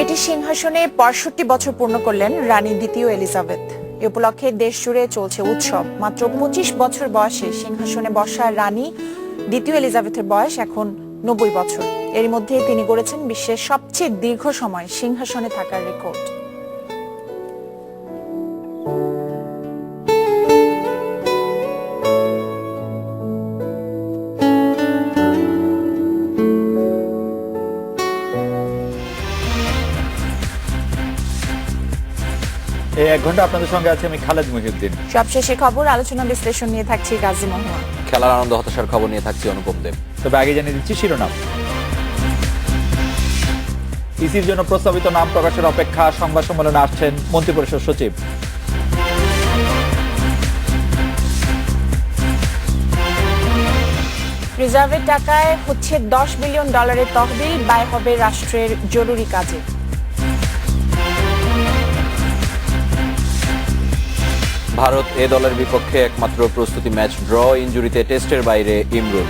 British সিংহাসনে ৬৫ বছর পূর্ণ করলেন রানী দ্বিতীয় এলিজাবেথ। এ উপলক্ষে দেশ জুড়ে চলছে উৎসব। মাত্র ২৫ বছর বয়সে সিংহাসনে বসা রানী দ্বিতীয় এলিজাবেথের বয়স এখন ৯০ বছর। এর মধ্যে তিনি গড়েছেন বিশ্বের সবচেয়ে দীর্ঘ সময় সিংহাসনে থাকার রেকর্ড। এই ১ ঘন্টা আপনাদের সঙ্গে আছে আমি খালেদ মুহিউদ্দিন। সবশেষে খবর, আলোচনা বিশ্লেষণ নিয়ে থাকছি গাজী মহুয়া। খেলার আনন্দ হতাশার খবর নিয়ে থাকছি অনুপম দেব। তবে আগে জানিয়ে দিচ্ছি শিরোনাম। ইসির জন্য প্রস্তাবিত নাম প্রকাশের অপেক্ষা, সংবাদ সম্মেলনে আসছেন মন্ত্রিপরিষদ সচিব। রিজার্ভের টাকায় হচ্ছে $10 বিলিয়ন তহবিল, ব্যয় হবে রাষ্ট্রের জরুরি কাজে। ভারত এ দলের বিপক্ষে একমাত্র প্রস্তুতি ম্যাচ ড্র, ইনজুরিতে টেস্টের বাইরে ইমরুল।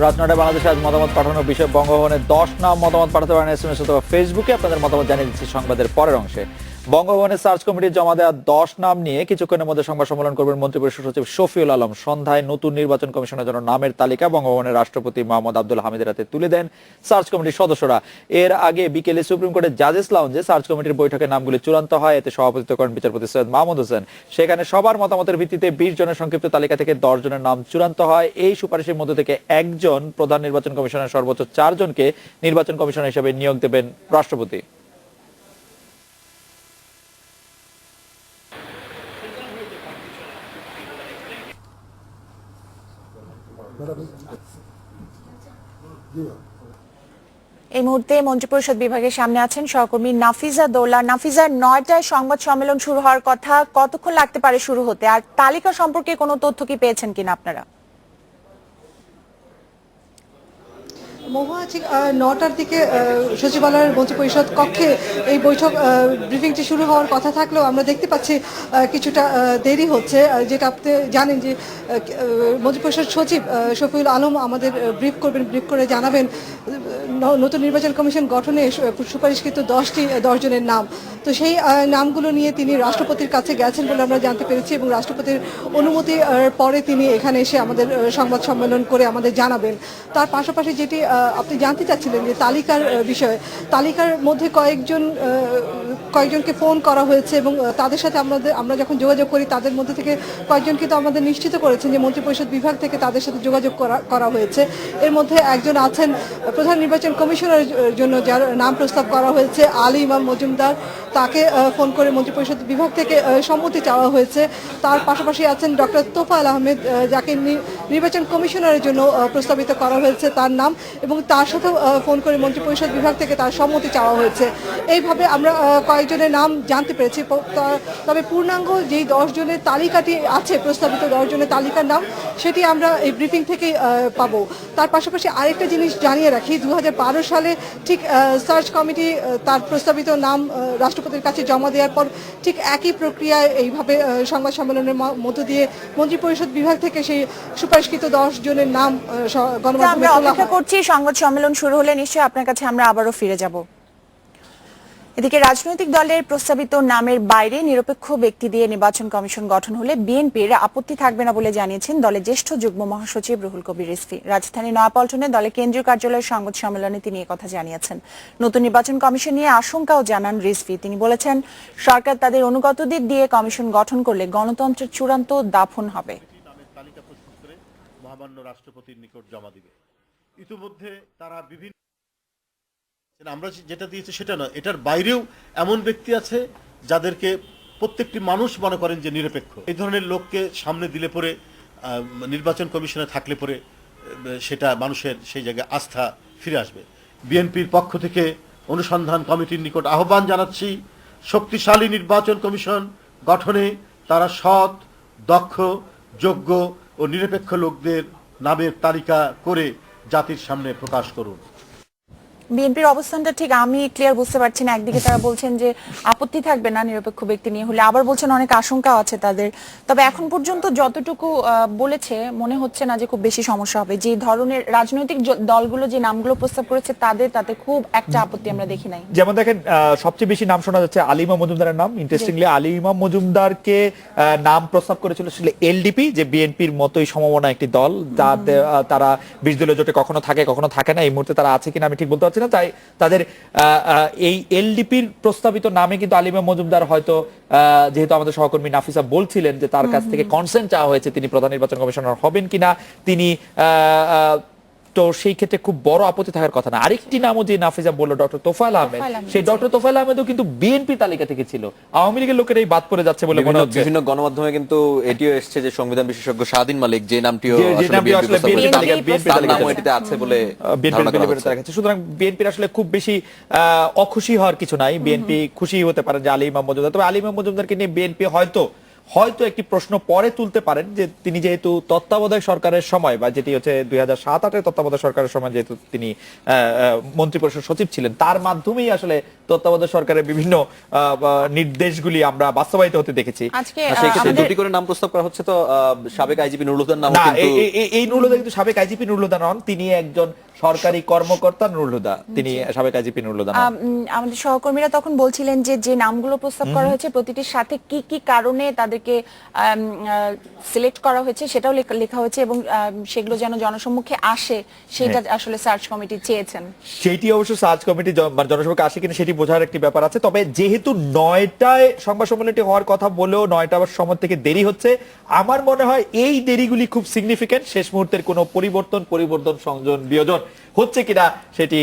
রাত ৯টায় বাংলাদেশে আজ মতামত পাঠানোর বিষয়ে বঙ্গভবনে 10 নাম মতামত পাঠাতে পারেন SMS অথবা ফেসবুকে। আপনাদের মতামত জানিয়ে দিচ্ছি সংবাদের পরের অংশে। বঙ্গভবনের সার্চ কমিটির জমা দেওয়া 10 নাম নিয়ে কিছুক্ষণের মধ্যে সংবাদ সম্মেলন করবেন মন্ত্রিপরিষদ সচিব শফিউল আলম। সন্ধ্যায় নতুন নির্বাচন কমিশনের জন্য নামের তালিকা বঙ্গভবনের রাষ্ট্রপতি মোহাম্মদ আব্দুল হামিদের হাতে তুলে দেন সার্চ কমিটির সদস্যরা। এর আগে বিকেলে সুপ্রিম কোর্টের জাজেস লাউঞ্জে সার্চ কমিটির বৈঠকে নামগুলি চূড়ান্ত হয়। এতে সভাপতিত্ব করেন বিচারপতি সৈয়দ মাহমুদ হোসেন। সেখানে সবার মতামতের ভিত্তিতে 20 জনের সংক্ষিপ্ত তালিকা থেকে 10 জনের নাম চূড়ান্ত হয়। এই সুপারিশের মধ্যে থেকে একজন প্রধান নির্বাচন কমিশনের সর্বোচ্চ 4 জনকে নির্বাচন কমিশনার হিসেবে নিয়োগ দেবেন রাষ্ট্রপতি। এই মুহূর্তে মন্ত্রিপরিষদ বিভাগের সামনে আছেন সহকর্মী নাফিজা দৌলা। নাফিজা, ৯টায় সংবাদ সম্মেলন শুরু হওয়ার কথা, কতক্ষণ লাগতে পারে শুরু হতে? আর তালিকা সম্পর্কে কোনো তথ্য কি পেয়েছেন কিনা আপনারা? মহুয়া, ঠিক ৯টার দিকে সচিবালয়ের মন্ত্রিপরিষদ কক্ষে এই বৈঠক ব্রিফিংটি শুরু হওয়ার কথা থাকলেও আমরা দেখতে পাচ্ছি কিছুটা দেরি হচ্ছে। যেটা আপনি জানেন যে মন্ত্রিপরিষদ সচিব শফিউল আলম আমাদের ব্রিফ করে জানাবেন নতুন নির্বাচন কমিশন গঠনে সুপারিশকৃত 10 জনের নাম। তো সেই নামগুলো নিয়ে তিনি রাষ্ট্রপতির কাছে গেছেন বলে আমরা জানতে পেরেছি এবং রাষ্ট্রপতির অনুমতি পরে তিনি এখানে এসে আমাদের সংবাদ সম্মেলন করে আমাদের জানাবেন। তার পাশাপাশি যেটি আপনি জানতে চাচ্ছিলেন যে তালিকার বিষয়ে, তালিকার মধ্যে কয়েকজনকে ফোন করা হয়েছে এবং তাদের সাথে আমরা যখন যোগাযোগ করি তাদের মধ্যে থেকে কয়েকজন কিন্তু আমাদের নিশ্চিত করেছেন যে মন্ত্রিপরিষদ বিভাগ থেকে তাদের সাথে যোগাযোগ করা হয়েছে। এর মধ্যে একজন আছেন প্রধান নির্বাচন কমিশনারের জন্য যার নাম প্রস্তাব করা হয়েছে, আলী ইমাম মজুমদার। তাকে ফোন করে মন্ত্রিপরিষদ বিভাগ থেকে সম্মতি চাওয়া হয়েছে। তার পাশাপাশি আছেন ডক্টর তোফায়েল আহমেদ, যাকে নির্বাচন কমিশনারের জন্য প্রস্তাবিত করা হয়েছে তার নাম, এবং তার সাথেও ফোন করে মন্ত্রিপরিষদ বিভাগ থেকে তার সম্মতি চাওয়া হয়েছে। এইভাবে আমরা কয়েকজনের নাম জানতে পেরেছি। তবে পূর্ণাঙ্গ যেই 10 জনের তালিকাটি আছে, প্রস্তাবিত 10 জনের তালিকার নাম, সেটি আমরা এই ব্রিফিং থেকেই পাবো। তার পাশাপাশি আরেকটা জিনিস জানিয়ে রাখি, 2012 সালে ঠিক সার্চ কমিটি তার প্রস্তাবিত নাম রাষ্ট্রপতির কাছে জমা দেওয়ার পর ঠিক একই প্রক্রিয়ায় এইভাবে সংবাদ সম্মেলনের মধ্য দিয়ে মন্ত্রিপরিষদ বিভাগ থেকে সেই সুপারিশকৃত 10 জনের নাম গণমাধ্যমে তোলা হয়। করছি সংবাদ সম্মেলন শুরু হলে নিশ্চয়ই আপনার কাছে আমরা আবারও ফিরে যাব। এদিকে রাজনৈতিক দলের প্রস্তাবিত নামের বাইরে নিরপেক্ষ ব্যক্তি দিয়ে নির্বাচন কমিশন গঠন হলে বিএনপির আপত্তি থাকবে না বলে জানিয়েছেন দলের জ্যেষ্ঠ যুগ্ম মহাসচিব রুহুল কবির রিজভী। রাজধানীর নয়াপল্টনে দলের কেন্দ্রীয় কার্যালয়ের সংবাদ সম্মেলনে তিনি কথা জানিয়েছেন। নতুন নির্বাচন কমিশন নিয়ে আশঙ্কাও জানান রিজভী। তিনি বলেছেন, সরকার তাদের অনুগতদের দিয়ে কমিশন গঠন করলে গণতন্ত্রের চূড়ান্ত দাফন হবে। তালিকা প্রস্তুত করে মহামান্য রাষ্ট্রপতির নিকট জমা দিবে। ইতিমধ্যে তারা বিভিন্ন, আমরা যেটা দিয়েছি সেটা নয়, এটার বাইরেও এমন ব্যক্তি আছে যাদেরকে প্রত্যেকটি মানুষ মনে করেন যে নিরপেক্ষ। এই ধরনের লোককে সামনে দিলে পরে নির্বাচন কমিশনে থাকলে পরে সেটা মানুষের সেই জায়গায় আস্থা ফিরে আসবে। বিএনপির পক্ষ থেকে অনুসন্ধান কমিটির নিকট আহ্বান জানাচ্ছি, শক্তিশালী নির্বাচন কমিশন গঠনে তারা সৎ, দক্ষ, যোগ্য ও নিরপেক্ষ লোকদের নামের তালিকা করে জাতির সামনে প্রকাশ করুন। বিএনপির অবস্থানটা ঠিক আমি ক্লিয়ার বুঝতে পারছি না। একদিকে তারা বলছেন যে আপত্তি থাকবে না নিরপেক্ষ ব্যক্তি নিয়ে হলে, আবার বলছেন অনেক আশঙ্কাও আছে তাদের। তবে এখন পর্যন্ত যতটুকু বলেছে মনে হচ্ছে না যে খুব বেশি সমস্যা হবে। যে ধরনের রাজনৈতিক দলগুলো যে নামগুলো প্রস্তাব করেছে তাতে খুব একটা আপত্তি আমরা দেখি নাই। যেমন দেখেন সবচেয়ে বেশি নাম শোনা যাচ্ছে আলী ইমাম মজুমদারের নাম। ইন্টারেস্টিংলি আলী ইমাম মজুমদারকে নাম প্রস্তাব করেছিল এলডিপি, যে বিএনপির মতোই সমমনা একটি দল, তারা 20 দলীয় জোটে কখনো থাকে না। এই মুহূর্তে তারা আছে কিনা আমি ঠিক বলতে পারছি না। তাই তাদের এই এলডিপির প্রস্তাবিত নামে কিন্তু আলী ইমাম মজুমদার হয়তো, যেহেতু আমাদের সহকর্মী নাফিসা বলছিলেন যে তার কাছ থেকে কনসেন্ট চাওয়া হয়েছে তিনি প্রধান নির্বাচন কমিশনার হবেন কিনা, তিনি তো সেই ক্ষেত্রে খুব বড় আপত্তি থাকার কথা না। আরেকটি নামও যে নাফিজা বললো ডক্টর তোফায়েল আহমেদ, সেই ডক্টর তোফায়েল আহমেদও কিন্তু বিএনপি তালিকা থেকে ছিল। আওয়ামী লীগের লোকের এই বাদ পড়ে যাচ্ছে বলে মনে হচ্ছে। বিভিন্ন গণমাধ্যমে কিন্তু এটিও এসেছে যে সংবিধান বিশেষজ্ঞ শাহদিন মালিক, যে নামটিও আছে বলে সুতরাং বিএনপির আসলে খুব বেশি অখুশি হওয়ার কিছু নাই। বিএনপি খুশি হতে পারে যে আলী ইমাম মজুমদার, তবে আলী ইমাম মজুমদারকে নিয়ে বিএনপি হয়তো একটি প্রশ্ন পরে তুলতে পারেন যে তিনি যেহেতু তত্ত্বাবধায়ক সরকারের সময়, বা যেটি হচ্ছে 2007-08 তত্ত্বাবধায়ক সরকারের সময় যেহেতু তিনি মন্ত্রিপরিষদ সচিব ছিলেন, তার মাধ্যমেই আসলে তত্ত্বাবধায়ক সরকারের বিভিন্ন নির্দেশগুলি আমরা বাস্তবায়িত হতে দেখেছি। সেই ক্ষেত্রে দুটি করে নাম প্রস্তাব করা হচ্ছে। তো সাবেক আইজিপি নুরুল হুদার নাম, এই নুরুল হুদা কিন্তু সাবেক আইজিপি নুরুল হুদা নন, তিনি একজন সরকারি কর্মকর্তা নুরুল হুদা, তিনি সাবেক আইজিপি নুরুল হুদা। আমাদের সহকর্মীরা তখন বলছিলেন যে নামগুলো প্রস্তাব করা হয়েছে প্রতিটির সাথে কি কি কারণে তাদেরকে সিলেক্ট করা হয়েছে সেটাও লেখা হয়েছে, এবং সেগুলো যেন জনসম্মুখে আসে সেটা আসলে সার্চ কমিটি চেয়েছেন। সেটি অবশ্য সার্চ কমিটি জনসম্মুখে আসে কিনা সেটি বোঝার একটি ব্যাপার আছে। তবে যেহেতু 9টায় সংবাদ সম্মেলনটি হওয়ার কথা বলেও 9টার সময় থেকে দেরি হচ্ছে, আমার মনে হয় এই দেরিগুলি খুব সিগনিফিকেন্ট। শেষ মুহূর্তের কোনো পরিবর্তন সংযোজন বিয়োজন হচ্ছে কিনা সেটি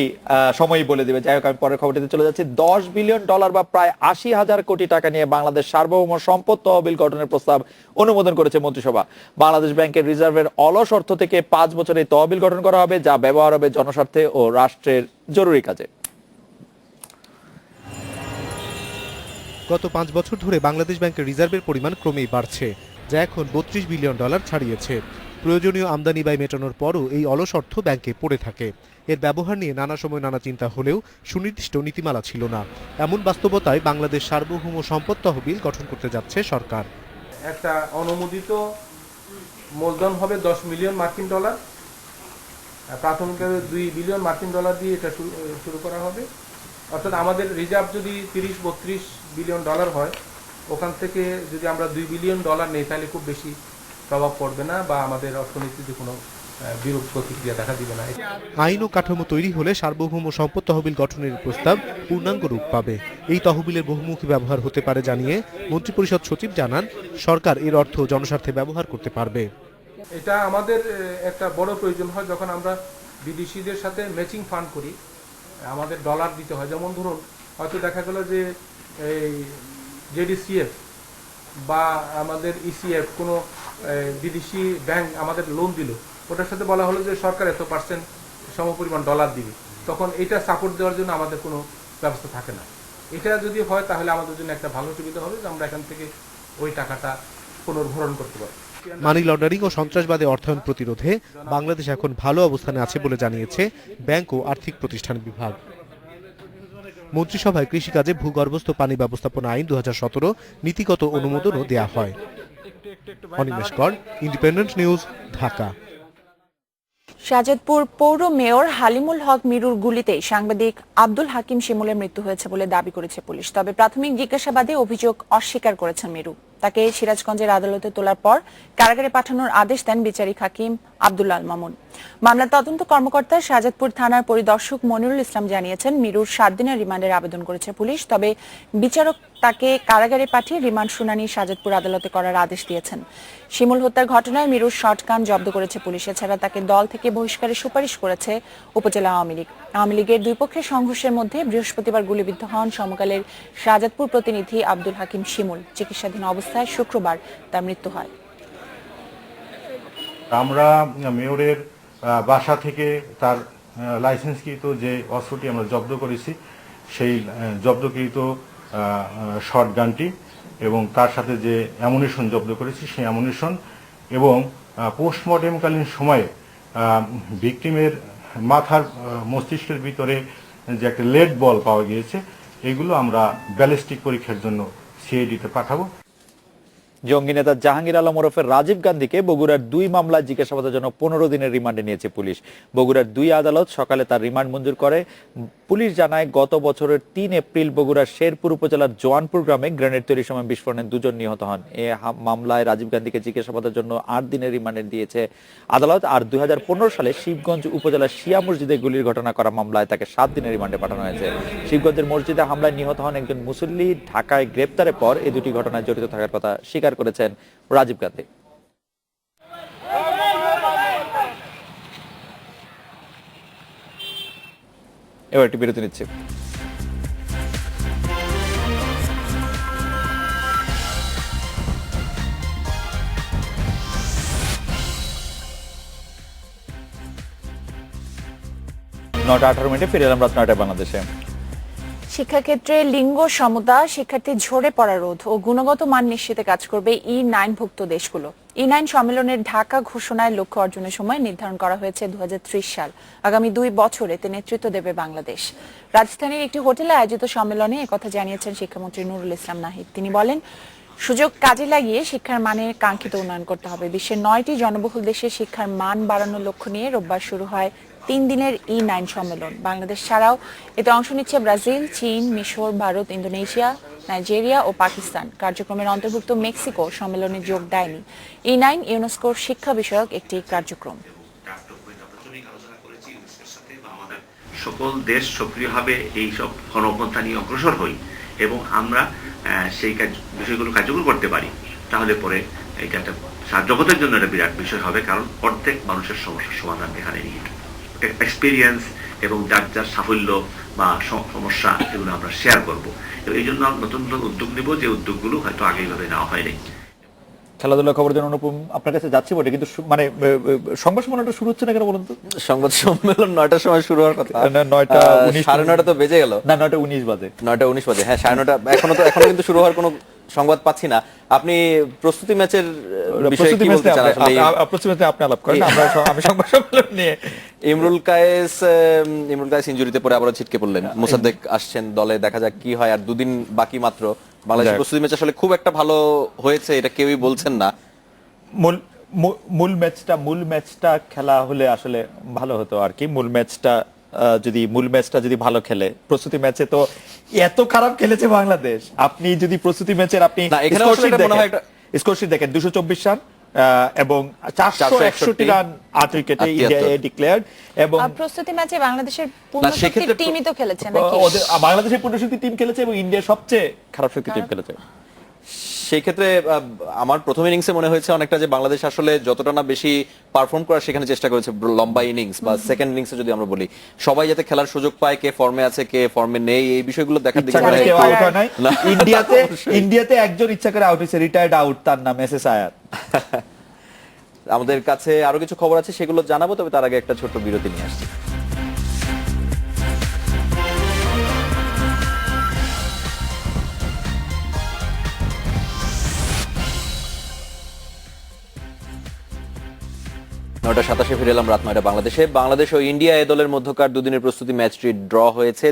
সময়ই বলে দেবে। যাই হোক, আমি পরের খবরটিতে চলে যাচ্ছি। $10 বিলিয়ন বা প্রায় 80,000 কোটি টাকা নিয়ে বাংলাদেশ সার্বভৌম সম্পদ তহবিল গঠনের প্রস্তাব অনুমোদন করেছে মন্ত্রিসভা। বাংলাদেশ ব্যাংকের রিজার্ভের অলস অর্থ থেকে 5 বছরে তহবিল গঠন করা হবে, যা ব্যবহার হবে জনস্বার্থে ও রাষ্ট্রের জরুরি কাজে। গত 5 বছর ধরে বাংলাদেশ ব্যাংকের রিজার্ভের পরিমাণ ক্রমেই বাড়ছে, যা এখন $32 বিলিয়ন ছাড়িয়েছে। প্রয়োজনীয় আমদানি ব্যয় মেটানোর পরও এই অলস অর্থ ব্যাংকে পড়ে থাকে। এর ব্যবহার নিয়ে নানা সময় নানা চিন্তা হলেও সুনির্দিষ্ট নীতিমালা ছিল না। এমন বাস্তবতায় বাংলাদেশ সার্বভৌম সম্পদ তহবিল গঠন করতে যাচ্ছে সরকার। একটা অনুমোদিত মূলধন হবে $10 মিলিয়ন, প্রাথমিকভাবে $2 বিলিয়ন দিয়ে এটা শুরু করা হবে। অর্থাৎ আমাদের রিজার্ভ যদি 30-32 বিলিয়ন হয়, ওখান থেকে যদি আমরা $2 বিলিয়ন নেই তাহলে খুব বেশি প্রভাব পড়বে না, বা আমাদের অর্থনীতিতে কোনো বিরূপ প্রতিক্রিয়া দেখা দিবে না। আইন ও কাঠামো তৈরি হলে সার্বভৌম সম্পদ তহবিল গঠনের প্রস্তাব পূর্ণাঙ্গ রূপ পাবে। এই তহবিলের বহুমুখী ব্যবহার হতে পারে জানিয়ে মন্ত্রিপরিষদ সচিব জানান, সরকার এর অর্থ জনস্বার্থে ব্যবহার করতে পারবে। এটা আমাদের একটা বড় প্রয়োজন হয় যখন আমরা বিদেশিদের সাথে ম্যাচিং ফান্ড করি, আমাদের ডলার দিতে হয়। যেমন ধরুন, হয়তো দেখা গেল যে এই জেডিসিএফ বা আমাদের ইসিএফ কোনো বিদেশি ব্যাংক আমাদের লোন দিল, ওটার সাথে বলা হলো যে সরকার এত % সমপরিমাণ ডলার দিবে, তখন এটা সাপোর্ট দেওয়ার জন্য আমাদের কোনো ব্যবস্থা থাকে না। এটা যদি হয় তাহলে আমাদের জন্য একটা ভালো সুবিধা হবে যে আমরা এখান থেকে ওই টাকাটা পুনর্ভরণ করতে পারব। মানি লন্ডারিং ও সন্ত্রাসবাদে অর্থায়ন প্রতিরোধে বাংলাদেশ এখন ভালো অবস্থানে আছে বলে জানিয়েছে ব্যাংক ও আর্থিক প্রতিষ্ঠান বিভাগ। মন্ত্রিসভায় কৃষিকাজে ভূগর্ভস্থ পানি ব্যবস্থাপনা আইন 2017 নীতিগত অনুমোদনও দেয়া হয়। অনিমেষ কর, ইন্ডিপেন্ডেন্ট নিউজ, ঢাকা। শাহজাদপুর পৌর মেয়র হালিমুল হক মিরুর গুলিতে সাংবাদিক আব্দুল হাকিম শিমুলের মৃত্যু হয়েছে বলে দাবি করেছে পুলিশ। তবে প্রাথমিক জিজ্ঞাসাবাদে অভিযোগ অস্বীকার করেছেন মিরু। তাকে সিরাজগঞ্জের আদালতে তোলার পর কারাগারে পাঠানোর আদেশ দেন বিচারিক হাকিম আব্দুল আল মামুন। মামলার তদন্ত কর্মকর্তা শাহজাদপুর থানার পরিদর্শক মনিরুল ইসলাম জানিয়েছেন, মিরুর 7 দিনের রিমান্ডের আবেদন করেছে পুলিশ। তবে বিচারক তাকে কারাগারে পাঠিয়ে রিমান্ড শুনানি শাহজাদপুর আদালতে করার আদেশ দিয়েছেন। শিমুল হত্যার ঘটনায় মিরুর শর্টগান জব্দ করেছে পুলিশ। এছাড়া তাকে দল থেকে বহিষ্কারের সুপারিশ করেছে উপজেলা আওয়ামী লীগ। আওয়ামী লীগের দুই পক্ষের সংঘর্ষের মধ্যে বৃহস্পতিবার গুলিবিদ্ধ হন সমকালের শাহজাদপুর প্রতিনিধি আব্দুল হাকিম শিমুল। চিকিৎসাধীন অবস্থায় শুক্রবার তার মৃত্যু হয়। আমরা মেয়রের বাসা থেকে তার লাইসেন্সকৃত যে অস্ত্রটি আমরা জব্দ করেছি, সেই জব্দকৃত শর্টগানটি এবং তার সাথে যে অ্যামুনিশন জব্দ করেছি সেই অ্যামুনিশন, এবং পোস্টমর্টেমকালীন সময়ে ভিকটিমের মাথার মস্তিষ্কের ভিতরে যে একটা লেড বল পাওয়া গিয়েছে, এগুলো আমরা ব্যালিস্টিক পরীক্ষার জন্য সিআইডিতে পাঠাবো। জঙ্গি নেতা জাহাঙ্গীর আলম ওরফে রাজীব গান্ধীকে বগুড়ার 2 মামলায় জিজ্ঞাসাবাদের জন্য 15 দিনের রিমান্ডে নিয়েছে পুলিশ। বগুড়ার 2 আদালত সকালে তার রিমান্ড মঞ্জুর করে। পুলিশ জানায়, গত বছরের 3 এপ্রিল বগুড়ার শেরপুর উপজেলার জোয়ানপুর গ্রামে গ্রেনেড তৈরির সময় বিস্ফোরণে 2 জন নিহত হন। এ মামলায় রাজীব গান্ধীকে জিজ্ঞাসাবাদের জন্য 8 দিনের রিমান্ডে দিয়েছে আদালত। আর 2015 সালে শিবগঞ্জ উপজেলার শিয়া মসজিদে গুলির ঘটনা করা মামলায় তাকে 7 দিনের রিমান্ডে পাঠানো হয়েছে। শিবগঞ্জের মসজিদে হামলায় নিহত হন একজন মুসল্লি। ঢাকায় গ্রেপ্তারের পর এই দুটি ঘটনায় জড়িত থাকার কথা স্বীকার করেছেন রাজীব গান্ধী। এবার একটি বিরতি নিচ্ছে। নটা 18 মিনিটে ফিরে এলাম রাত 9টায় বাংলাদেশে। শিক্ষাক্ষেত্রে লিঙ্গ সমতা, শিক্ষার্থী ঝরে পড়া রোধ ও গুণগত মান নিশ্চিতে কাজ করবে E9 ভুক্ত দেশগুলো। E9 সম্মেলনের ঢাকা ঘোষণায় লক্ষ্য অর্জনের সময় নির্ধারণ করা হয়েছে 2030 সাল। আগামী 2 বছর এতে নেতৃত্ব দেবে বাংলাদেশ। রাজধানীর একটি হোটেলে আয়োজিত সম্মেলনে একথা জানিয়েছেন শিক্ষামন্ত্রী নুরুল ইসলাম নাহিদ। তিনি বলেন, সুযোগ কাজে লাগিয়ে শিক্ষার মানের কাঙ্ক্ষিত উন্নয়ন করতে হবে। বিশ্বের 9টি জনবহুল দেশে শিক্ষার মান বাড়ানোর লক্ষ্য নিয়ে রোববার শুরু হয় 3 দিনের E9 সম্মেলন। বাংলাদেশ ছাড়াও এতে অংশ নিচ্ছে ব্রাজিল, চীন, মিশর, ভারত, ইন্দোনেশিয়া, নাইজেরিয়া ও পাকিস্তান। কার্যক্রমের অন্তর্ভুক্ত মেক্সিকো সম্মেলনে যোগ দেয়নি। E9 ইউনেস্কোর শিক্ষা বিষয়ক একটি কার্যক্রম। সকল দেশ সক্রিয়ভাবে এই সব গণপন্থা নিয়ে অগ্রসর হই এবং আমরা সেই বিষয়গুলো কার্যকর করতে পারি, তাহলে পরে এটা একটা জগতের জন্য একটা বিরাট বিষয় হবে। কারণ অর্ধেক মানুষের সমস্যার সমাধান এখানে নিয়ে এক্সপিরিয়েন্স এবং যার যার সাফল্য বা সমস্যা এগুলো আমরা শেয়ার করব। এই জন্য নতুন নতুন উদ্যোগ নেব, যে উদ্যোগগুলো হয়তো আগে এইভাবে নেওয়া হয়নি। খেলাধুলা খবরের জন্য অনুপম আপনার কাছে যাচ্ছি বটে, কিন্তু মানে সংবাদ সম্মেলনটা শুরু হচ্ছে না কেন বলুন তো? সংবাদ সম্মেলন 9টার সময় শুরু হওয়ার কথা। 9:19 সাড়ে 9টা তো বেজে গেল। না, 9:19 বাজে। 9:19 বাজে, হ্যাঁ 9:30। এখনো কিন্তু শুরু হওয়ার কোনো সংবাদ পাচ্ছি না। আপনি প্রস্তুতি ম্যাচের বিষয়ে কি বলতে চান? প্রস্তুতি আপনি আলাপ করেন, আমি সংবাদ সম্মেলন নিয়ে। ইমরুল কায়েস ইনজুরিতে পরে আবারও ছিটকে পড়লেন। মোসাদ্দেক আসছেন দলে, দেখা যাক কি হয়। আর 2 দিন বাকি মাত্র। বাংলাদেশের প্রস্তুতি ম্যাচ আসলে খুব একটা ভালো হয়েছে এটা কেউই বলছেন না। মূল ম্যাচটা খেলা হলে আসলে ভালো হতো আর কি। মূল ম্যাচটা যদি ভালো খেলে, প্রস্তুতি ম্যাচে তো এত খারাপ খেলেছে বাংলাদেশ। আপনি যদি প্রস্তুতি ম্যাচের আপনি স্কোরশিট দেখেন, 224 রান এবং 461 রান 8 উইকেটে ইন্ডিয়া ডিক্লেয়ার্ড। এবং প্রস্তুতি ম্যাচে বাংলাদেশের পূর্ণশক্তির টিমই তো খেলেছে নাকি? বাংলাদেশের পূর্ণশক্তি টিম খেলেছে এবং ইন্ডিয়া সবচেয়ে খারাপ শক্তি টিম খেলেছে। সেই ক্ষেত্রে আমার প্রথম ইনিংসে মনে হয়েছে অনেকটা যে বাংলাদেশ আসলে যতটা না বেশি পারফর্ম করার সেখানে চেষ্টা করেছে লম্বা ইনিংস বা সেকেন্ড ইনিংসে যদি আমরা বলি, সবাই যাতে খেলার সুযোগ পায়, কে ফর্মে আছে কে ফর্মে নেই, এই বিষয়গুলো দেখার দিকে ইন্ডিয়াতে একজন ইচ্ছা করে আউট হয়েছে, রিটায়ার্ড আউট, তার নাম এসএস আয়ার। আমাদের কাছে আরো কিছু খবর আছে, সেগুলো জানাবো, তবে তার আগে একটা ছোট্ট বিরতি নিয়ে আসছি। নটা 27 ফিরে এলাম রাত 9টা বাংলাদেশে। বাংলাদেশ ও ইন্ডিয়া এ দলের মধ্যকার 2 দিনের প্রস্তুতি ম্যাচটি ড্র হয়েছে।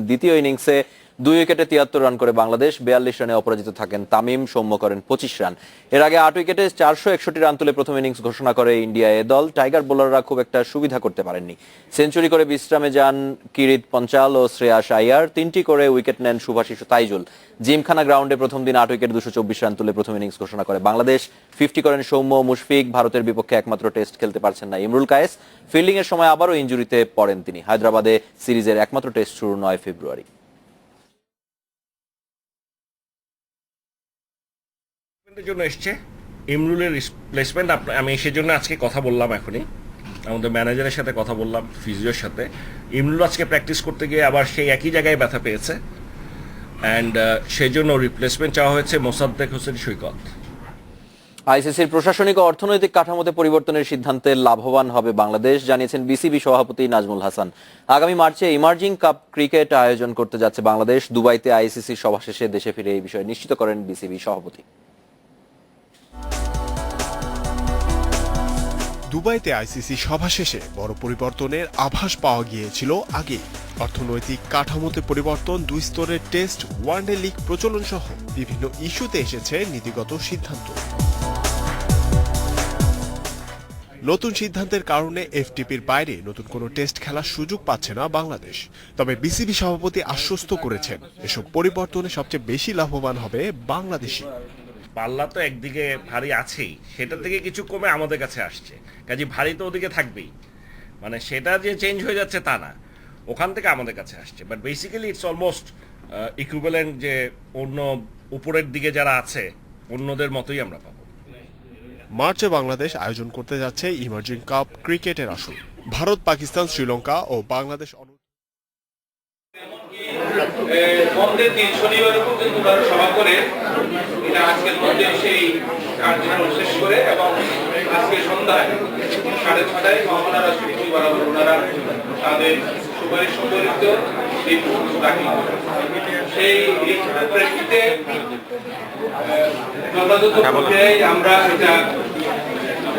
দ্বিতীয় ইনিংসে 2 উইকেটে 73 রান করে বাংলাদেশ। 42 রানে অপরাজিত থাকেন তামিম, সৌম্য করেন 25 রান। এর আগে 8 উইকেটে 461 রান তুলে প্রথম ইনিংস ঘোষণা করে ইন্ডিয়া এ দল। টাইগার বোলাররা খুব একটা সুবিধা করতে পারেননি। সেঞ্চুরি করে বিশ্রামে যান কিরিত পঞ্চাল ও শ্রেয়াস আইয়ার। 3টি করে উইকেট নেন শুভাশিস তাইজুল। জিমখানা গ্রাউন্ডে প্রথম দিন 8 উইকেট 224 রান তুলে প্রথম ইনিংস ঘোষণা করে বাংলাদেশ। 50 করেন সৌম্য, মুশফিক। ভারতের বিপক্ষে একমাত্র টেস্ট খেলতে পারছেন না ইমরুল কায়েস। ফিল্ডিং এর সময় আবারও ইনজুরিতে পড়েন তিনি। হায়দ্রাবাদে সিরিজের একমাত্র টেস্ট শুরু 9 ফেব্রুয়ারি। জন্য এসছে ইমরুলের রিপ্লেসমেন্ট। আমি সেজন্য আজকে কথা বললাম, এখনই আমাদের ম্যানেজারের সাথে কথা বললাম, ফিজিওর সাথে। ইমরুল আজকে প্র্যাকটিস করতে গিয়ে আবার সেই একই জায়গায় ব্যথা পেয়েছে, অ্যান্ড সেই জন্য রিপ্লেসমেন্ট চাওয়া হয়েছে মোসাদ্দেক হোসেন সৈকত। আইসিসির প্রশাসনিক ও অর্থনৈতিক কাঠামোতে পরিবর্তনের সিদ্ধান্তে লাভবান হবে বাংলাদেশ, জানিয়েছেন বিসিবি সভাপতি নাজমুল হাসান। আগামী মার্চে ইমার্জিং কাপ ক্রিকেট আয়োজন করতে যাচ্ছে বাংলাদেশ। দুবাইতে আইসিসি সভা শেষে দেশে ফিরে এই বিষয়ে নিশ্চিত করেন বিসিবি সভাপতি। দুবাইতে আইসিসি সভা শেষে বড় পরিবর্তনের আভাস পাওয়া গিয়েছিল আগে। অর্থনৈতিক কাঠামোতে পরিবর্তন, 2 স্তরের টেস্ট, ওয়ানডে লিগ প্রচলন সহ বিভিন্ন ইস্যুতে এসেছে নীতিগত সিদ্ধান্ত। নতুন সিদ্ধান্তের কারণে এফটিপির বাইরে নতুন কোনো টেস্ট খেলার সুযোগ পাচ্ছে না বাংলাদেশ। তবে বিসিবি সভাপতি আশ্বস্ত করেছেন এসব পরিবর্তনে সবচেয়ে বেশি লাভবান হবে বাংলাদেশি। পাল্লা তো একদিকে ভারী আছেই, সেটা থেকে কিছু কমে আমাদের কাছে আসছে, কাজে ভারী তো ওদিকে থাকবেই, মানে সেটা যে চেঞ্জ হয়ে যাচ্ছে তা না, ওখান থেকে আমাদের কাছে আসছে। But basically it's almost equivalent, যে অন্য উপরের দিকে যারা আছে অন্যদের মতোই আমরা পাবো। মার্চে বাংলাদেশ আয়োজন করতে যাচ্ছে ইমার্জিং কাপ ক্রিকেটের আসর। ভারত, পাকিস্তান, শ্রীলঙ্কা ও বাংলাদেশ মন্দির 3 শনিবারের কিন্তু তারা সভা করে এটা আজকের মন্দির সেই কার্যক্রম শেষ করে এবং আজকে সন্ধ্যায় 6:30টায় মহামান্য রাষ্ট্রপতি বরাবর ওনারা তাদের সুপারিশ সম্পর্কিত রিপোর্ট দাখিল করেন। সেই রিপোর্টের প্রেক্ষিতে যথাযথ পর্যায়ে আমরা এটা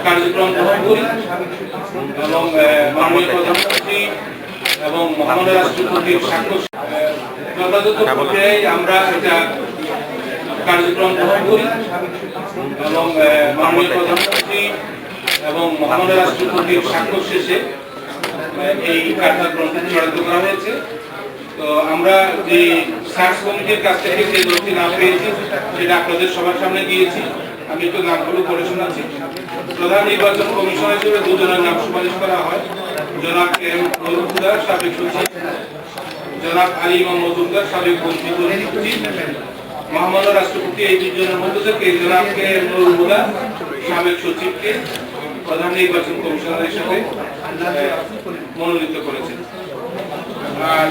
কার্যক্রম গ্রহণ করি এবং মাননীয় প্রধানমন্ত্রী এবং মহামান্য রাষ্ট্রপতির স্বাক্ষর যথাযথ পর্যায়ে আমরা এটা কার্যক্রম গ্রহণ করি এবং মাননীয় প্রধানমন্ত্রী এবং মহামান্য রাষ্ট্রপতির স্বাক্ষর শেষে এই কার্যক্রমটি চূড়ান্ত করা হয়েছে। তো আমরা যে সার্চ কমিটির কাছ থেকে যে দলটি নাম পেয়েছি সেটা আপনাদের সবার সামনে দিয়েছি। আমি একটু নামগুলো পড়ে শোনাচ্ছি। প্রধান নির্বাচন কমিশন হিসেবে 2 জনের নাম সুপারিশ করা হয়। জনাব এম নুরুল সাবেক সচিব, জনাব আলী ইমাম মজুমদার সাবেক মন্ত্রী সচিব। মহামান্য রাষ্ট্রপতি এই 2 জনের মধ্য থেকে জনাব এম নুরুল সাবেক সচিবকে প্রধান নির্বাচন কমিশনার হিসেবে মনোনীত করেছেন। আর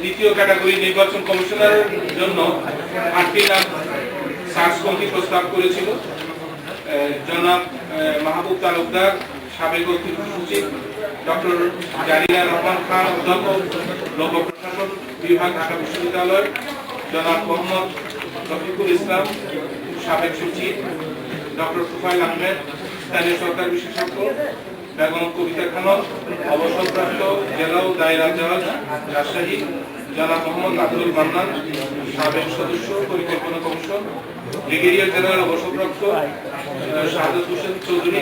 দ্বিতীয় ক্যাটাগরি নির্বাচন কমিশনারের জন্য 8টি নাম সার্চ কমিটি প্রস্তাব করেছিল। জনাব মাহবুব তালুকদার সাবেক অতিরিক্ত সচিব, ডক্টর জারিয়া রহমান খান অধ্যাপক লোক প্রশাসন বিভাগ ঢাকা বিশ্ববিদ্যালয়, জনাব মোহাম্মদ রফিকুল ইসলাম সাবেক সচিব, ডক্টর তুফাইল আহমেদ স্থানীয় সরকার বিশেষজ্ঞ, বেগম কবিতা খানম অবসরপ্রাপ্ত জেলা ও দায়রা জজ রাজশাহী, জনাব মোহাম্মদ আব্দুল মান্নান সাবেক সদস্য পরিকল্পনা কমিশন, ব্রিগেডিয়ার জেনারেল অবসরপ্রাপ্ত Shahadat Hossain Chowdhury,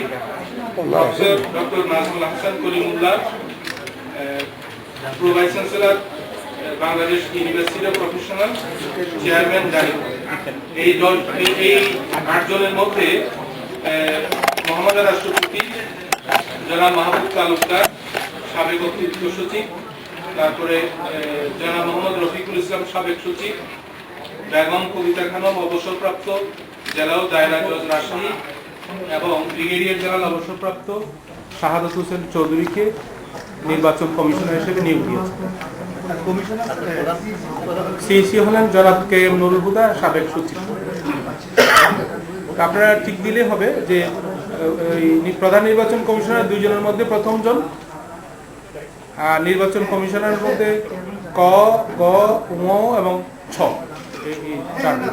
professor doctor Nazmul Hasan Kalimullah pro vice chancellor Bangladesh university professional, chairman director. এই 8 জনের মধ্যে মহামান্য রাষ্ট্রপতি জনাব মাহবুব তালুকদার সাবেক অতিরিক্ত সচিব, তারপরে জনাব মোহাম্মদ রফিকুল ইসলাম সাবেক সচিব, বেগম কবিতা খানম অবসরপ্রাপ্ত জেলা ও দায়রা জজ রাজশাহী এবং ব্রিগেডিয়ার জেনারেল অবসরপ্রাপ্ত শাহাদাত হোসেন চৌধুরীকে নির্বাচন কমিশনার হিসেবে নিয়োগ দিয়েছে। সিইসি হলেন জনাব কে এম নুরুল হুদা সাবেক সচিব। আপনারা ঠিক দিলে হবে যে প্রধান নির্বাচন কমিশনার 2 জনের মধ্যে প্রথম জন, আর নির্বাচন কমিশনারের মধ্যে ক, গ, ঙ এবং ছ, এই 4টি।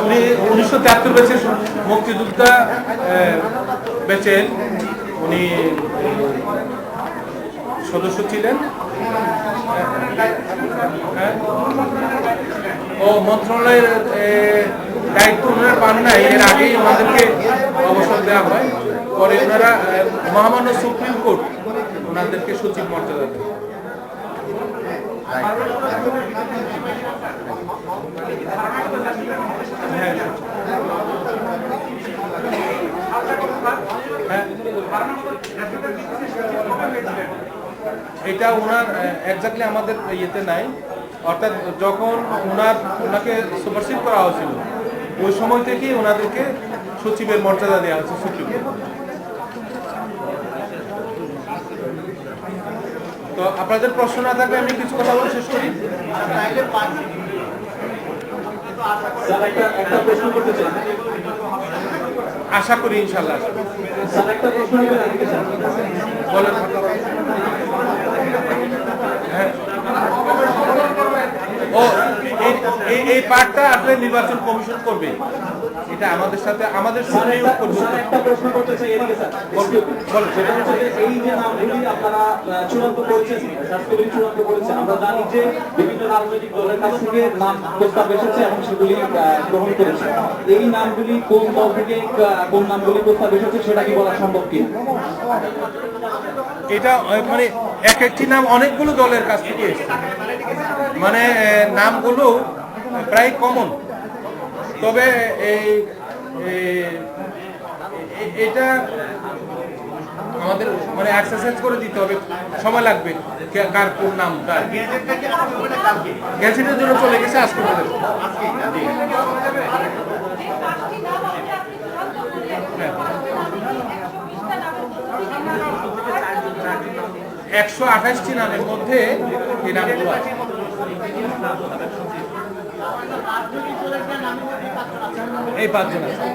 উনি 1973 ব্যাচের মুক্তিযোদ্ধা ব্যাচের উনি সদস্য ছিলেন। ও মন্ত্রণালয়ের দায়িত্ব ওনারা পান নাই, এর আগেই ওনাদেরকে অবসর দেওয়া হয়। পরে ওনারা মহামান্য সুপ্রিম কোর্ট ওনাদেরকে সচিব মর্যাদা দেয়। এটা ওনার এক্স্যাক্টলি আমাদের ইয়েতে নাই, অর্থাৎ যখন ওনাকে সুপারসিড করা হয়েছিল ওই সময় থেকেই ওনাদেরকে সচিবের মর্যাদা দেওয়া হচ্ছে সুপ্রিম কোর্ট। তো আপনাদের প্রশ্ন না থাকলে আমি কিছু কথা বলে শেষ করি। একটা প্রশ্ন করতে চাই, আশা করি ইনশাল্লাহ। বলেন। হ্যাঁ ও এই পার্টটা আসলে নির্বাচন কমিশন করবে, এটা আমাদের সাথে আমাদের সঙ্গে একটা প্রশ্ন করতে চাই এদিকে স্যার, বলেন সেটা হচ্ছে এই যে নামগুলি আপনারা চূড়ান্ত করেছেন, রাষ্ট্রপতি চূড়ান্ত করেছেন, আমরা জানি যে বিভিন্ন রাজনৈতিক দলের কাছ থেকে নাম প্রস্তাব এসেছে এবং সেগুলি গ্রহণ করেছে। এই নামগুলি কোন দল থেকে কোন নামগুলি প্রস্তাব এসেছে সেটা কি বলা সম্ভব কি? এটা মানে এক একটি নাম অনেকগুলো দলের কাছ থেকে এসেছে, মানে নামগুলো প্রায় কমন, তবে এটা আমাদের মানে এক্সারসাইজ করে দিতে হবে, সময় লাগবে কার কোন নামটা। গ্যাজেটের জন্য চলে গেছে আজকে। 128টি নামের মধ্যে এই নামগুলো আছে। এই 5 জন আছে।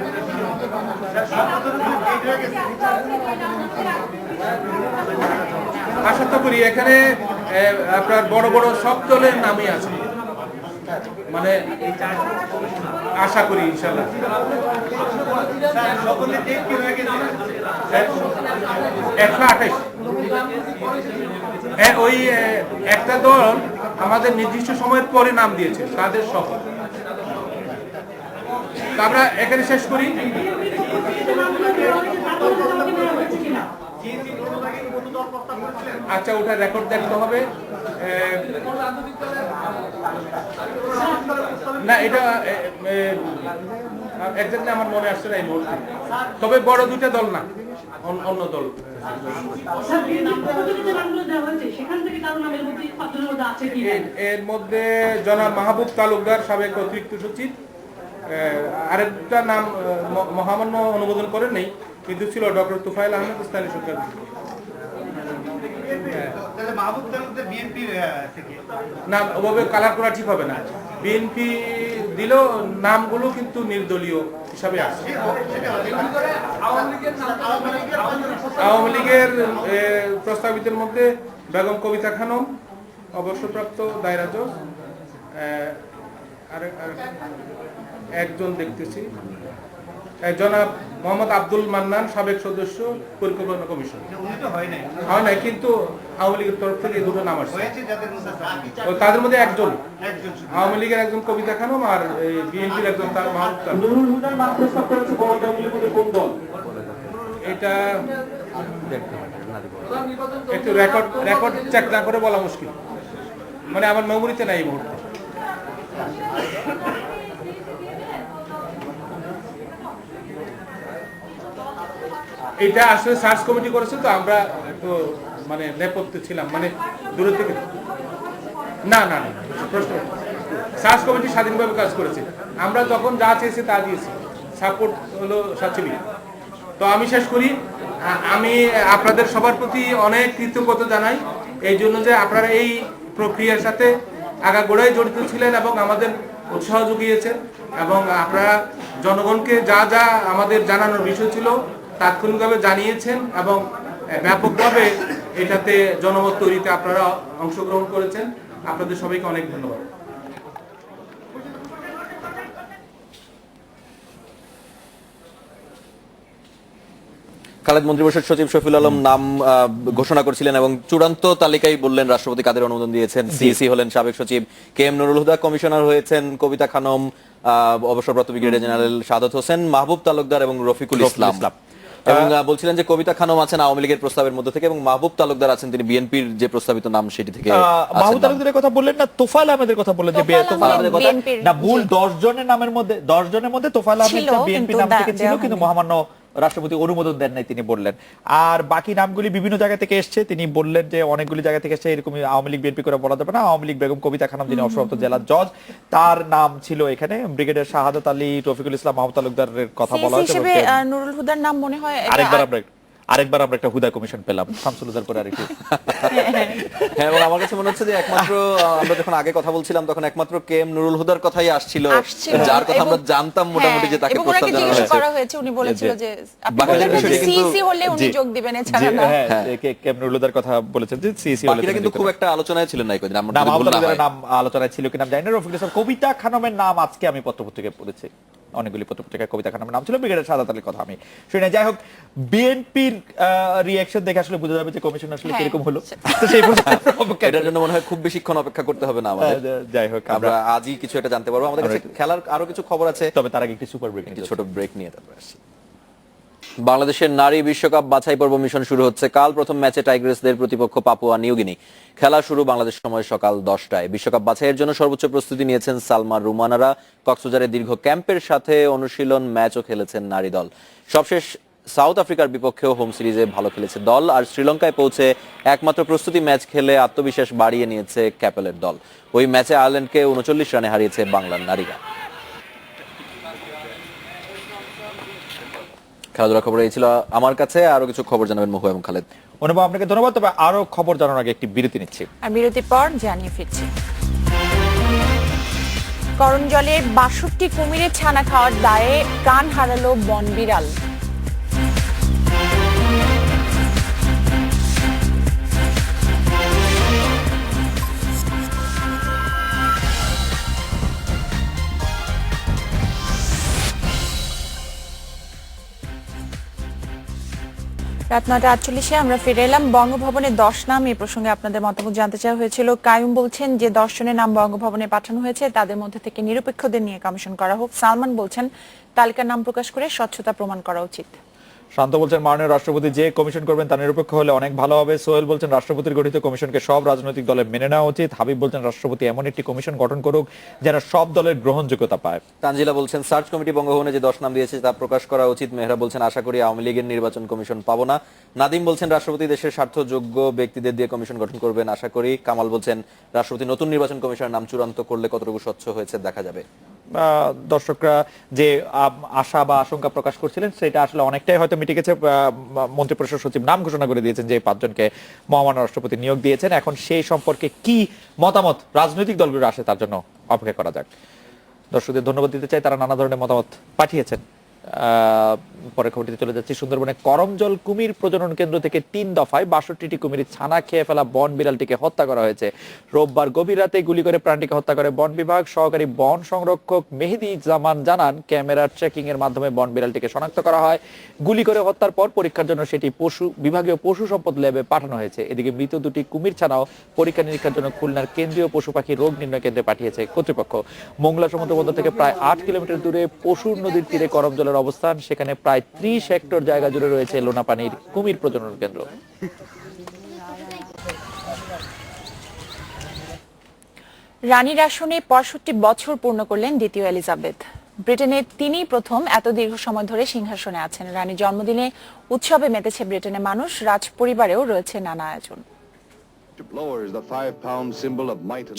আশা তো করি এখানে আপনার বড় বড় সব দলের নামই আছে, মানে আশা করি ইনশাআল্লাহ। 128 ওই একটা দল আমাদের নির্দিষ্ট সময়ের পরে নাম দিয়েছে তাদের সহ। আমরা এখানে শেষ করি। আচ্ছা, ওটা রেকর্ড দেখতে হবে না, এটা এক্স্যাক্টলি আমার মনে আসছে না এই মুহূর্তে, তবে বড় দুইটা দল না, অন্য দল। এর মধ্যে জনাব মাহবুব তালুকদার, সাবেক অতিরিক্ত সচিব, আরেকটা নাম মহামান্য অনুমোদন করেন নাই কিন্তু ছিল ডক্টর তুফাইল আহমেদ, স্থানীয় সরকার। না, ওভাবে কালার করা ঠিক হবে না, বিএনপি দিলেও নামগুলো কিন্তু নির্দলীয় হিসাবে আসছে। আওয়ামী লীগের প্রস্তাবিতের মধ্যে বেগম কবিতা খানম, অবসরপ্রাপ্ত দায়রা জজ, একজন দেখতেছি জনাব মোহাম্মদ আব্দুল মান্নান, সাবেক সদস্য পরিকল্পনা কমিশন। হয় নাই কিন্তু আওয়ামী লীগের তরফ থেকে এই দুটো নাম আসছে, তাদের মধ্যে একজন আওয়ামী লীগের একজন কবিতা খানম আর বিএনপির একজন তার এটা একটু রেকর্ড চেক না করে বলা মুশকিল, মানে আমার মেমোরিতে নাই এই মুহূর্তে। এটা আসলে সার্চ কমিটি করেছে, তো আমরা তো মানে নেপথ্যে ছিলাম, মানে দূর থেকে। না না না, প্রশ্ন সার্চ কমিটি স্বাধীনভাবে কাজ করেছে, আমরা যখন যা চেয়েছি তা দিয়েছি, সাপোর্ট হলো সাচিবি। তো আমি শেষ করি, আমি আপনাদের সবার প্রতি অনেক কৃতজ্ঞতা জানাই এই জন্য যে আপনারা এই প্রক্রিয়ার সাথে আগাগোড়ায় জড়িত ছিলেন এবং আমাদের উৎসাহ জুগিয়েছেন, এবং আপনারা জনগণকে যা যা আমাদের জানানোর বিষয় ছিল তাৎক্ষণিকভাবে জানিয়েছেন এবং ব্যাপকভাবে এটাতে জনমত তৈরিতে আপনারা অংশগ্রহণ করেছেন। আপনাদের সবাইকে অনেক ধন্যবাদ। খালেদ মন্ত্রিপরিষদ সচিব শফিউল আলম নাম ঘোষণা করেছিলেন এবং চূড়ান্ত তালিকায় বললেন রাষ্ট্রপতি কাদের অনুমোদন দিয়েছেন। সিইসি হলেন সাবেক সচিব K M Nurul Huda, commissioner হয়েছেন কবিতা খানম, অবসরপ্রাপ্ত ব্রিগেডিয়ার জেনারেল সাদত হোসেন, মাহবুব তালুকদার এবং রফিকুল ইসলাম। এবং বলছিলেন যে কবিতা খানম আছেন আওয়ামী লীগের প্রস্তাবের মধ্যে থেকে এবং মাহবুব তালুকদার আছেন তিনি বিএনপির যে প্রস্তাবিত নাম সেটি থেকে। মাহবুব তালুকদারের কথা বললেন না, তোফায়েল আহমেদের কথা বললেন যে তোফায়েল আহমেদের কথা না, ভুল 10 জনের নামের মধ্যে 10 জনের মধ্যে তোফায়েল আহমেদ বিএনপি নাম থেকে ছিল, কিন্তু মহামান্য রাষ্ট্রপতি অনুমোদন দেন নাই তিনি বললেন। আর বাকি নামগুলি বিভিন্ন জায়গা থেকে এসছে, তিনি বললেন যে অনেকগুলি জায়গা থেকে এসছে, এরকম আওয়ামী লীগ বিএনপি করে বলা যাবে না। আওয়ামী লীগ বেগম কবিতা খানম যিনি অবসরপ্রাপ্ত জেলার জজ, তার নাম ছিল এখানে। ব্রিগেডিয়ার শাহাদাত আলী, রফিকুল ইসলাম, মাহবুব তালুকদারের কথা বলা হয়েছে। নুরুল হুদার নাম মনে হয় আরেকবার আমরা আরেকবার আমরা একটা হুদা কমিশন পেলাম শামসুল হুদার পরে আরেকটু। হ্যাঁ, এবং আমার কাছে মনে হচ্ছে যে একমাত্র আমরা যখন আগে কথা বলছিলাম তখন একমাত্র কে এম নুরুল হুদার কথাই আসছিল, যার কথা আমরা জানতাম মোটামুটি যে তাকে প্রস্তাব জানানো হয়েছে। উনি বলেছিল যে বাকিরা আপনাদের কিন্তু- সিসি হলে উনি যোগ দিবেন, এছাড়া না। হ্যাঁ, কে এম নুরুল হুদার কথা বলেছেন যে সিসি হলে বাকিরা তিনি কিন্তু যোগ খুব করবেন। একটা আলোচনায় ছিলেন না এই কদিন, আমরা নাম যদি ভুল না হয়। নাম আলোচনায় ছিল কিনা জানি না। রফিকুল ইসলাম কবিতা খানমের নাম আজকে আমি পত্রপত্রিকায় পড়েছি, অনেকগুলি পত্রপত্রিকায় কবিতা খানমের নাম ছিল, ব্রিগেডিয়ার সাদাত আলীর কথা আমি শুনি না। যাই হোক, বিএনপির রিঅ্যাকশন দেখে আসলে বোঝা যাবে যে কমিশন আসলে কিরকম হলো। তো সেই এটার জন্য মনে হয় খুব বেশিক্ষণ অপেক্ষা করতে হবে না আমাদের। যাই হোক, আমরা আজই কিছু একটা জানতে পারবো। আমাদের কাছে খেলার আরো কিছু খবর আছে, তবে তার আগে একটি সুপার ব্রেক, একটি ছোট ব্রেক নিয়ে তারপর আসছি। বাংলাদেশের নারী বিশ্বকাপ বাছাই পর্ব মিশন শুরু হচ্ছে কাল। প্রথম ম্যাচে টাইগ্রেসদের প্রতিপক্ষ পাপুয়া নিউগিনি। খেলা শুরু বাংলাদেশ সময় সকাল 10টায়। বিশ্বকাপ বাছাইয়ের জন্য সর্বোচ্চ প্রস্তুতি নিয়েছেন সালমা রুমানারা। কক্সবাজারে দীর্ঘ ক্যাম্পের সাথে অনুশীলন ম্যাচও খেলেছেন নারী দল। সবশেষ সাউথ আফ্রিকার বিপক্ষেও হোম সিরিজে ভালো খেলেছে দল। আর শ্রীলঙ্কায় পৌঁছে একমাত্র প্রস্তুতি ম্যাচ খেলে আত্মবিশ্বাস বাড়িয়ে নিয়েছে ক্যাপেলের দল। ওই ম্যাচে আয়ারল্যান্ডকে 39 রানে হারিয়েছে বাংলার নারীরা। খেলাধুলা খবর এই ছিল আমার কাছে। আরো কিছু খবর জানাবেন মহু এবং খালেদ। অনুভব, আপনাকে ধন্যবাদ। তবে আরো খবর জানানোর আগে একটি বিরতি নিচ্ছি। আর বিরতির পর জানিয়ে ফিরছি। করঞ্জলের 62 কুমিরের ছানা খাওয়ার দায়ে প্রাণ হারালো বনবিড়াল। রাত 9:48 আমরা ফিরে এলাম। বঙ্গভবনে 10 নাম, এই প্রসঙ্গে আপনাদের মতামত জানতে চাওয়া হয়েছিল। কায়ুম বলছেন যে 10 জনের নাম বঙ্গভবনে পাঠানো হয়েছে, তাদের মধ্যে থেকে নিরপেক্ষদের নিয়ে কমিশন করা হোক। সালমান বলছেন তালিকার নাম প্রকাশ করে স্বচ্ছতা প্রমাণ করা উচিত। শান্ত বলছেন মাননীয় রাষ্ট্রপতি যে কমিশন করবেন তা নিরপেক্ষ হলে অনেক ভালো হবে। সোহেল বলছেন রাষ্ট্রপতির গঠিত কমিশনকে সব রাজনৈতিক দলের মেনে নেওয়া উচিত। হাবিব বলছেন রাষ্ট্রপতি এমন একটি কমিশন গঠন করুক যেন সব দলের গ্রহণযোগ্যতা পায়। তানজিলা বলছেন সার্চ কমিটি বঙ্গভবনে যে 10 নাম দিয়েছে তা প্রকাশ করা উচিত। মেহরা বলছেন আশা করি আওয়ামী লীগের নির্বাচন কমিশন পাবো না। নাদিম বলছেন রাষ্ট্রপতি দেশের স্বার্থযোগ্য ব্যক্তিদের দিয়ে কমিশন গঠন করবেন আশা করি। কামাল বলছেন রাষ্ট্রপতি নতুন নির্বাচন কমিশনের নাম চূড়ান্ত করলে কতটুকু স্বচ্ছ হয়েছে দেখা যাবে। দর্শকরা যে আশা বা আশঙ্কা প্রকাশ করছিলেন সেটা আসলে অনেকটাই হয়তো মিটে গেছে। মন্ত্রিপরিষদ সচিব নাম ঘোষণা করে দিয়েছেন যে 5 জনকে মহামান্য রাষ্ট্রপতি নিয়োগ দিয়েছেন। এখন সেই সম্পর্কে কি মতামত রাজনৈতিক দলগুলো আসে তার জন্য অপেক্ষা করা যাক। দর্শকদের ধন্যবাদ দিতে চাই, তারা নানা ধরনের মতামত পাঠিয়েছেন। পরে খবরটিতে চলে যাচ্ছি। সুন্দরবনে করমজল কুমির প্রজনন কেন্দ্র থেকে 3 দফায় 62টি কুমিরের ছানা খেয়ে ফেলা বন বিড়ালটিকে হত্যা করা হয়েছে। রোববার গভীর রাতে গুলি করে প্রাণীটিকে হত্যা করে বন বিভাগ। সহকারী বন সংরক্ষক মেহেদি জামান জানান ক্যামেরার ট্র্যাকিং এর মাধ্যমে বন বিড়ালটিকে শনাক্ত করা হয়। গুলি করে হত্যার পর পরীক্ষার জন্য সেটি বিভাগীয় পশু সম্পদ ল্যাবে পাঠানো হয়েছে। এদিকে মৃত 2টি কুমির ছানাও পরীক্ষা নিরীক্ষার জন্য খুলনার কেন্দ্রীয় পশু পাখি রোগ নির্ণয় কেন্দ্রে পাঠিয়েছে কর্তৃপক্ষ। মোংলা সমুদ্র বন্দর থেকে প্রায় 8 কিলোমিটার দূরে পশুর নদীর তীরে করমজলের অবস্থান। সেখানে প্রায় 30 হেক্টর জায়গা জুড়ে রয়েছে লোনা পানির কুমির প্রজনন কেন্দ্র। রানীর আসনে 65 বছর পূর্ণ করলেন দ্বিতীয় এলিজাবেথ। ব্রিটেনে তিনি প্রথম এত দীর্ঘ সময় ধরে সিংহাসনে আছেন। রানীর জন্মদিনে উৎসবে মেতেছে ব্রিটেনের মানুষ। রাজ পরিবারেও রয়েছে নানা আয়োজন।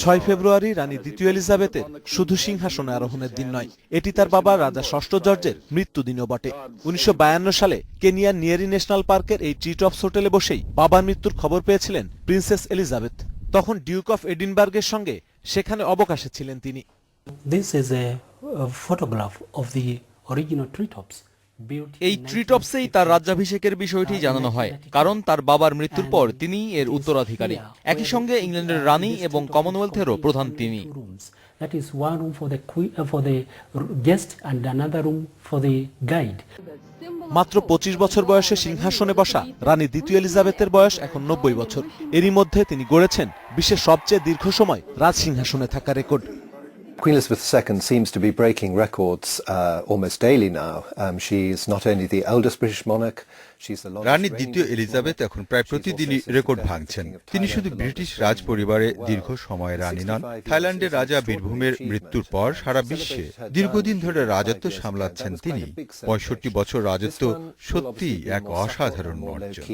6 ফেব্রুয়ারি রানী দ্বিতীয় এলিজাবেথের শুধু সিংহাসনে আরোহণের দিন নয়, এটি তার বাবা রাজা ষষ্ঠ জর্জের মৃত্যুদিনও বটে। 1952 সালে কেনিয়ার নিয়েরি ন্যাশনাল পার্কের এই ট্রি টপস হোটেলে বসেই বাবার মৃত্যুর খবর পেয়েছিলেন প্রিন্সেস এলিজাবেথ। তখন ডিউক অফ এডিনবার্গের সঙ্গে সেখানে অবকাশে ছিলেন তিনি। This is a photograph of the original treetops. এই ট্রিটপসেই তার রাজ্যাভিষেকের বিষয়টি জানানো হয়, কারণ তার বাবার মৃত্যুর পর তিনি এর উত্তরাধিকারী। একই সঙ্গে ইংল্যান্ডের রানী এবং কমনওয়েলথেরও প্রধান তিনি। That is one room for the guest and another room for the guide. মাত্র 25 বছর বয়সে সিংহাসনে বসা রানী দ্বিতীয় এলিজাবেথের বয়স এখন 90 বছর। এরই মধ্যে তিনি গড়েছেন বিশ্বের সবচেয়ে দীর্ঘ সময় রাজ সিংহাসনে থাকা record. Queen Elizabeth II seems to be breaking records almost daily now. She is not only the eldest British monarch, she's the longest. রানী দ্বিতীয় এলিজাবেথ এখন প্রায় প্রতিদিনই রেকর্ড ভাঙছেন। তিনি শুধু ব্রিটিশ রাজ পরিবারে দীর্ঘ সময় রানী নন, থাইল্যান্ডের রাজা বীরভূমের মৃত্যুর পর সারা বিশ্বে দীর্ঘদিন ধরে রাজত্ব সামলাচ্ছেন তিনি। 65 বছর রাজত্ব সত্যি এক অসাধারণ অর্জন।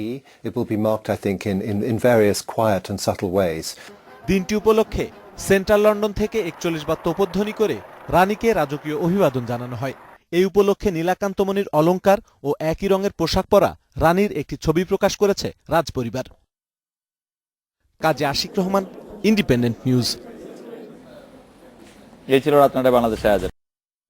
It will be marked, I think, in various quiet and subtle ways. দিনটি উপলক্ষে সেন্ট্রাল লন্ডন থেকে 41 বার তোপধ্বনি করে রানীকে রাজকীয় অভিবাদন জানানো হয়। এই উপলক্ষে নীলাকান্তমণির অলংকার ও একই রঙের পোশাক পরা রানীর একটি ছবি প্রকাশ করেছে রাজপরিবার। কাজী আশিক রহমান, ইন্ডিপেন্ডেন্ট নিউজ। এই ছিল রাত 9টায় বাংলাদেশে আয়োজন।